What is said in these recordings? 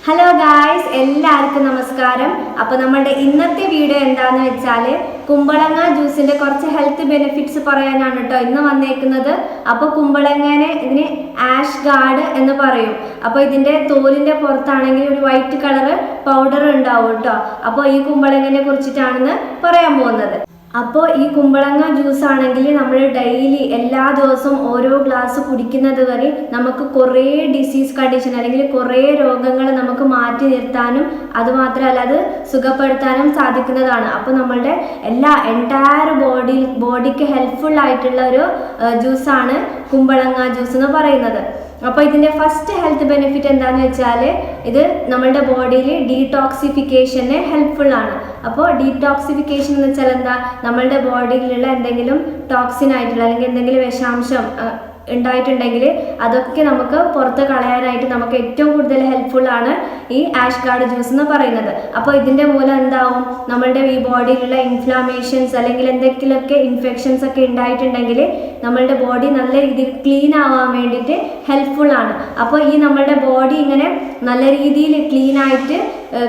Hello guys, എല്ലാവർക്കും നമസ്കാരം. അപ്പോൾ നമ്മുടെ ഇന്നത്തെ വീഡിയോ എന്താണെന്ന് വെച്ചാൽ കുമ്പളങ്ങ ജ്യൂസിന്റെ കുറച്ച് ഹെൽത്ത് ബെനിഫിറ്റ്സ് പറയാനാണ് കേട്ടോ ഇന്ന് വന്നേക്കുന്നത്. അപ്പോൾ കുമ്പളങ്ങനെ ഇതിന് ആഷ് ഗാർഡ് എന്ന് പറയും. അപ്പോൾ ഇതിന്റെ തോലിന്റെ പുറത്താണെങ്കിൽ ഒരു വൈറ്റ് കളർ പൗഡർ ഉണ്ടാവും കേട്ടോ. അപ്പോൾ ഈ കുമ്പളങ്ങനെ കുറിച്ചിട്ടാണെന്ന് പറയാൻ പോകുന്നത്. അപ്പോൾ ഈ കുമ്പളങ്ങ ജ്യൂസ് ആണെങ്കിൽ നമ്മൾ ഡെയിലി എല്ലാ ദിവസവും ഓരോ ഗ്ലാസ് കുടിക്കുന്നത് വരെ നമുക്ക് കുറേ ഡിസീസ് കണ്ടീഷൻ അല്ലെങ്കിൽ കുറേ രോഗങ്ങൾ നമുക്ക് മാറ്റി നിർത്താനും അതുമാത്രമല്ല അത് സുഖപ്പെടുത്താനും സാധിക്കുന്നതാണ്. അപ്പോൾ നമ്മളുടെ എല്ലാ എൻറ്റയർ ബോഡിക്ക് ഹെൽപ്ഫുൾ ആയിട്ടുള്ള ഒരു ജ്യൂസാണ് കുമ്പളങ്ങ ജ്യൂസ് എന്ന് പറയുന്നത്. അപ്പോൾ ഇതിൻ്റെ ഫസ്റ്റ് ഹെൽത്ത് ബെനിഫിറ്റ് എന്താണെന്ന് വെച്ചാൽ ഇത് നമ്മളുടെ ബോഡിയിൽ ഡീടോക്സിഫിക്കേഷന് ഹെൽപ്ഫുൾ ആണ്. അപ്പോൾ ഡീടോക്സിഫിക്കേഷൻ എന്ന് വെച്ചാൽ എന്താ, നമ്മളുടെ ബോഡിയിലുള്ള എന്തെങ്കിലും ടോക്സിൻ ആയിട്ടുള്ള അല്ലെങ്കിൽ എന്തെങ്കിലും വിഷാംശം ഉണ്ടായിട്ടുണ്ടെങ്കിൽ അതൊക്കെ നമുക്ക് പുറത്ത് കളയാനായിട്ട് നമുക്ക് ഏറ്റവും കൂടുതൽ ഹെൽപ്ഫുൾ ആണ് ഈ ആഷ് ഗാർഡ് ജ്യൂസ് എന്ന് പറയുന്നത്. അപ്പോൾ ഇതിൻ്റെ മൂലം എന്താവും, നമ്മളുടെ ഈ ബോഡിയിലുള്ള ഇൻഫ്ലാമേഷൻസ് അല്ലെങ്കിൽ എന്തെങ്കിലുമൊക്കെ ഇൻഫെക്ഷൻസ് ഒക്കെ ഉണ്ടായിട്ടുണ്ടെങ്കിൽ നമ്മളുടെ ബോഡി നല്ല രീതിയിൽ ക്ലീൻ ആവാൻ വേണ്ടിയിട്ട് ഹെൽപ്ഫുൾ ആണ്. അപ്പോൾ ഈ നമ്മളുടെ ബോഡി ഇങ്ങനെ നല്ല രീതിയിൽ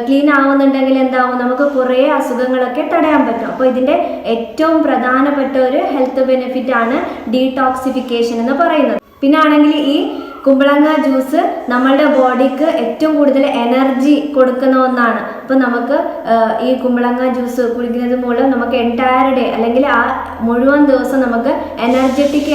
ക്ലീൻ ആവുന്നുണ്ടെങ്കിൽ എന്താവും, നമുക്ക് കുറേ അസുഖങ്ങളൊക്കെ തടയാൻ പറ്റും. അപ്പോൾ ഇതിൻ്റെ ഏറ്റവും പ്രധാനപ്പെട്ട ഒരു ഹെൽത്ത് ബെനിഫിറ്റ് ആണ് ഡീടോക്സിഫിക്കേഷൻ എന്ന് പറയുന്നത്. പിന്നെ ആണെങ്കിൽ ഈ കുമ്പളങ്ങ ജ്യൂസ് നമ്മളുടെ ബോഡിക്ക് ഏറ്റവും കൂടുതൽ എനർജി കൊടുക്കുന്ന ഒന്നാണ്. അപ്പോൾ നമുക്ക് ഈ കുമ്പളങ്ങ ജ്യൂസ് കുടിക്കുന്നത് മൂലം നമുക്ക് എൻറ്റയർ ഡേ അല്ലെങ്കിൽ ആ മുഴുവൻ ദിവസം നമുക്ക് എനർജറ്റിക്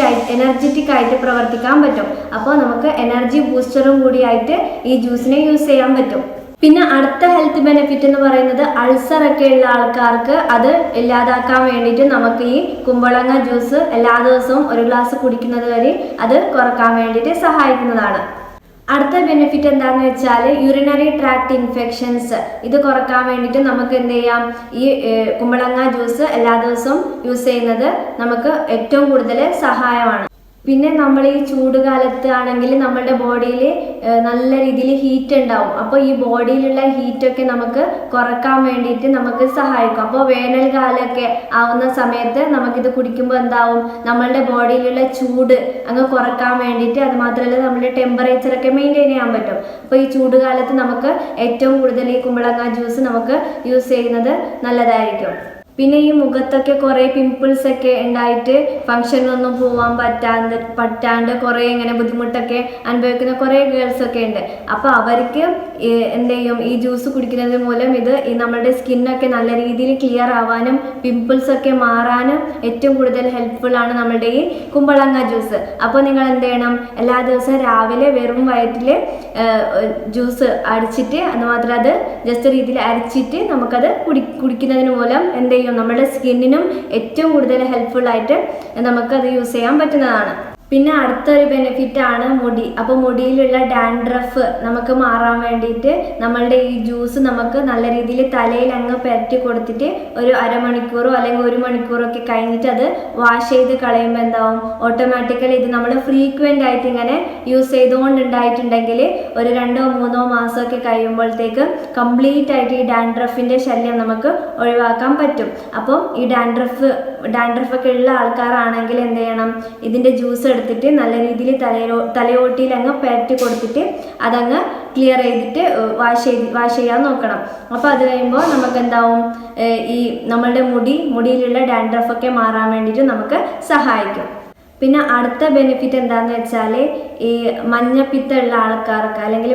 ആയിട്ട് പ്രവർത്തിക്കാൻ പറ്റും. അപ്പോൾ നമുക്ക് എനർജി ബൂസ്റ്ററും കൂടിയായിട്ട് ഈ ജ്യൂസിനെ യൂസ് ചെയ്യാൻ പറ്റും. പിന്നെ അടുത്ത ഹെൽത്ത് ബെനിഫിറ്റ് എന്ന് പറയുന്നത് അൾസർ ഒക്കെ ഉള്ള ആൾക്കാർക്ക് അത് ഇല്ലാതാക്കാൻ വേണ്ടിയിട്ട് നമുക്ക് ഈ കുമ്പളങ്ങ ജ്യൂസ് എല്ലാ ദിവസവും ഒരു ഗ്ലാസ് കുടിക്കുന്നത് വരെ അത് കുറക്കാൻ വേണ്ടിയിട്ട് സഹായിക്കുന്നതാണ്. അടുത്ത ബെനിഫിറ്റ് എന്താണെന്ന് വെച്ചാൽ യൂറിനറി ട്രാക്ട് ഇൻഫെക്ഷൻസ് ഇത് കുറക്കാൻ വേണ്ടിയിട്ട് നമുക്ക് എന്ത് ചെയ്യാം, ഈ കുമ്പളങ്ങ ജ്യൂസ് എല്ലാ ദിവസവും യൂസ് ചെയ്യുന്നത് നമുക്ക് ഏറ്റവും കൂടുതൽ സഹായമാണ്. പിന്നെ നമ്മൾ ഈ ചൂടുകാലത്ത് ആണെങ്കിൽ നമ്മളുടെ ബോഡിയിൽ നല്ല രീതിയിൽ ഹീറ്റ് ഉണ്ടാവും. അപ്പോൾ ഈ ബോഡിയിലുള്ള ഹീറ്റൊക്കെ നമുക്ക് കുറക്കാൻ വേണ്ടിയിട്ട് നമുക്ക് സഹായിക്കും. അപ്പോൾ വേനൽക്കാലമൊക്കെ ആവുന്ന സമയത്ത് നമുക്കിത് കുടിക്കുമ്പോൾ എന്താവും, നമ്മളുടെ ബോഡിയിലുള്ള ചൂട് അങ്ങ് കുറക്കാൻ വേണ്ടിയിട്ട് അത് മാത്രമല്ല നമ്മുടെ ടെമ്പറേച്ചറൊക്കെ മെയിൻറ്റെയിൻ ചെയ്യാൻ പറ്റും. അപ്പോൾ ഈ ചൂടുകാലത്ത് നമുക്ക് ഏറ്റവും കൂടുതൽ ഈ കുമ്പളങ്ങ ജ്യൂസ് നമുക്ക് യൂസ് ചെയ്യുന്നത് നല്ലതായിരിക്കും. പിന്നെ ഈ മുഖത്തൊക്കെ കുറേ പിമ്പിൾസ് ഒക്കെ ഉണ്ടായിട്ട് ഫംഗ്ഷനൊന്നും പോകാൻ പറ്റാണ്ട് കുറേ ഇങ്ങനെ ബുദ്ധിമുട്ടൊക്കെ അനുഭവിക്കുന്ന കുറേ ഗേൾസൊക്കെ ഉണ്ട്. അപ്പോൾ അവർക്ക് എന്ത് ചെയ്യും, ഈ ജ്യൂസ് കുടിക്കുന്നത് മൂലം ഇത് ഈ നമ്മുടെ സ്കിന്നൊക്കെ നല്ല രീതിയിൽ ക്ലിയർ ആവാനും പിമ്പിൾസൊക്കെ മാറാനും ഏറ്റവും കൂടുതൽ ഹെൽപ്ഫുൾ ആണ് നമ്മളുടെ ഈ കുമ്പളങ്ങ ജ്യൂസ്. അപ്പോൾ നിങ്ങൾ എന്ത് ചെയ്യണം, എല്ലാ ദിവസവും രാവിലെ വെറും വയറ്റിൽ ജ്യൂസ് അടിച്ചിട്ട് അതുമാത്രം അത് ജസ്റ്റ് രീതിയിൽ അരച്ചിട്ട് നമുക്കത് കുടിക്കുന്നതിന് മൂലം എന്ത് നമ്മുടെ സ്കിന്നിനും ഏറ്റവും കൂടുതൽ ഹെൽപ്ഫുൾ ആയിട്ട് നമുക്കത് യൂസ് ചെയ്യാൻ പറ്റുന്നതാണ്. പിന്നെ അടുത്തൊരു ബെനിഫിറ്റ് ആണ് മുടി. അപ്പോൾ മുടിയിലുള്ള ഡാൻഡ്രഫ് നമുക്ക് മാറാൻ വേണ്ടിയിട്ട് നമ്മളുടെ ഈ ജ്യൂസ് നമുക്ക് നല്ല രീതിയിൽ തലയിൽ അങ്ങ് പുരട്ടി കൊടുത്തിട്ട് ഒരു അരമണിക്കൂറോ അല്ലെങ്കിൽ 1 മണിക്കൂറോ ഒക്കെ കഴിഞ്ഞിട്ട് അത് വാഷ് ചെയ്ത് കളയുമ്പോൾ എന്താവും, ഓട്ടോമാറ്റിക്കലി ഇത് നമ്മൾ ഫ്രീക്വൻ്റ് ആയിട്ട് ഇങ്ങനെ യൂസ് ചെയ്തുകൊണ്ടുണ്ടായിട്ടുണ്ടെങ്കിൽ ഒരു 2-3 മാസമൊക്കെ കഴിയുമ്പോഴത്തേക്ക് കംപ്ലീറ്റ് ആയിട്ട് ഈ ഡാൻഡ്രഫിൻ്റെ ശല്യം നമുക്ക് ഒഴിവാക്കാൻ പറ്റും. അപ്പോൾ ഈ ഡാൻഡ്രഫൊക്കെ ഉള്ള ആൾക്കാരാണെങ്കിൽ എന്ത് ചെയ്യണം, ഇതിൻ്റെ ജ്യൂസ് എടുത്തിട്ട് നല്ല രീതിയിൽ തലയോട്ടിയിൽ അങ്ങ് പുരട്ടി കൊടുത്തിട്ട് അതങ്ങ് ക്ലിയർ ചെയ്തിട്ട് വാഷ് ചെയ്യാൻ നോക്കണം. അപ്പോൾ അത് കഴിയുമ്പോൾ നമുക്ക് എന്താവും, ഈ നമ്മളുടെ മുടിയിലുള്ള ഡാൻഡ്രഫൊക്കെ മാറാൻ വേണ്ടിയിട്ട് നമുക്ക് സഹായിക്കും. പിന്നെ അടുത്ത ബെനിഫിറ്റ് എന്താണെന്ന് വെച്ചാൽ ഈ മഞ്ഞപ്പിത്തമുള്ള ആൾക്കാർക്ക് അല്ലെങ്കിൽ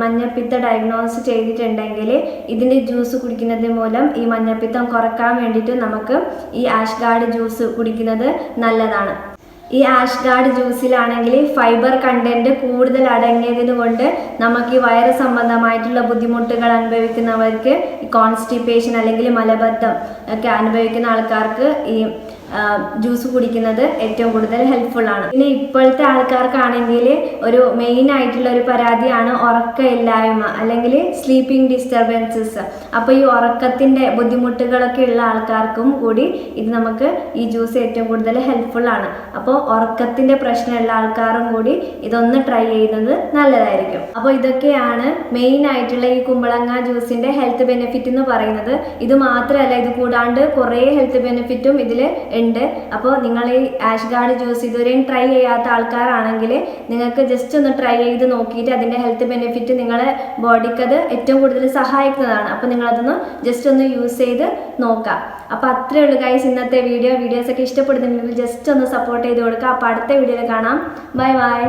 മഞ്ഞപ്പിത്ത ഡയഗ്നോസ് ചെയ്തിട്ടുണ്ടെങ്കിൽ ഇതിൻ്റെ ജ്യൂസ് കുടിക്കുന്നത് മൂലം ഈ മഞ്ഞപ്പിത്തം കുറക്കാൻ വേണ്ടിയിട്ട് നമുക്ക് ഈ ആഷ് ഗാർഡ് ജ്യൂസ് കുടിക്കുന്നത് നല്ലതാണ്. ഈ ആഷ് ഗാർഡ് ജ്യൂസിലാണെങ്കിൽ ഫൈബർ കണ്ടന്റ് കൂടുതൽ അടങ്ങിയതിന് കൊണ്ട് നമുക്ക് ഈ വയറ് സംബന്ധമായിട്ടുള്ള ബുദ്ധിമുട്ടുകൾ അനുഭവിക്കുന്നവർക്ക് കോൺസ്റ്റിപ്പേഷൻ അല്ലെങ്കിൽ മലബദ്ധം ഒക്കെ അനുഭവിക്കുന്ന ആൾക്കാർക്ക് ഈ ജ്യൂസ് കുടിക്കുന്നത് ഏറ്റവും കൂടുതൽ ഹെൽപ്ഫുൾ ആണ്. പിന്നെ ഇപ്പോഴത്തെ ആൾക്കാർക്കാണെങ്കിൽ ഒരു മെയിൻ ആയിട്ടുള്ള ഒരു പരാതിയാണ് ഉറക്കമില്ലായ്മ അല്ലെങ്കിൽ സ്ലീപ്പിംഗ് ഡിസ്റ്റർബൻസസ്. അപ്പോൾ ഈ ഉറക്കത്തിൻ്റെ ബുദ്ധിമുട്ടുകളൊക്കെ ഉള്ള ആൾക്കാർക്കും കൂടി ഇത് നമുക്ക് ഈ ജ്യൂസ് ഏറ്റവും കൂടുതൽ ഹെൽപ്ഫുൾ ആണ്. അപ്പോൾ ഉറക്കത്തിൻ്റെ പ്രശ്നമുള്ള ആൾക്കാരും കൂടി ഇതൊന്ന് ട്രൈ ചെയ്യുന്നത് നല്ലതായിരിക്കും. അപ്പോൾ ഇതൊക്കെയാണ് മെയിൻ ആയിട്ടുള്ള ഈ കുമ്പളങ്ങ ജ്യൂസിൻ്റെ ഹെൽത്ത് ബെനിഫിറ്റ് എന്ന് പറയുന്നത്. ഇത് മാത്രമല്ല, ഇത് കൂടാണ്ട് കുറേ ഹെൽത്ത് ബെനിഫിറ്റും ഇതിൽ ഉണ്ട്. അപ്പോൾ നിങ്ങൾ ഈ ആഷ് ഗാർഡ് ജ്യൂസ് ഇതുവരെയും ട്രൈ ചെയ്യാത്ത ആൾക്കാരാണെങ്കിൽ നിങ്ങൾക്ക് ജസ്റ്റ് ഒന്ന് ട്രൈ ചെയ്ത് നോക്കിയിട്ട് അതിൻ്റെ ഹെൽത്ത് ബെനിഫിറ്റ് നിങ്ങളെ ബോഡിക്ക് അത് ഏറ്റവും കൂടുതൽ സഹായിക്കുന്നതാണ്. അപ്പോൾ നിങ്ങളതൊന്ന് ജസ്റ്റ് ഒന്ന് യൂസ് ചെയ്ത് നോക്കാം. അപ്പോൾ അത്രയേ ഉള്ളൂ ഗൈസ് ഇന്നത്തെ വീഡിയോസൊക്കെ ഇഷ്ടപ്പെടുന്നുണ്ടെങ്കിൽ ജസ്റ്റ് ഒന്ന് സപ്പോർട്ട് ചെയ്ത് കൊടുക്കുക. അപ്പോൾ അടുത്ത വീഡിയോയിൽ കാണാം. Bye bye.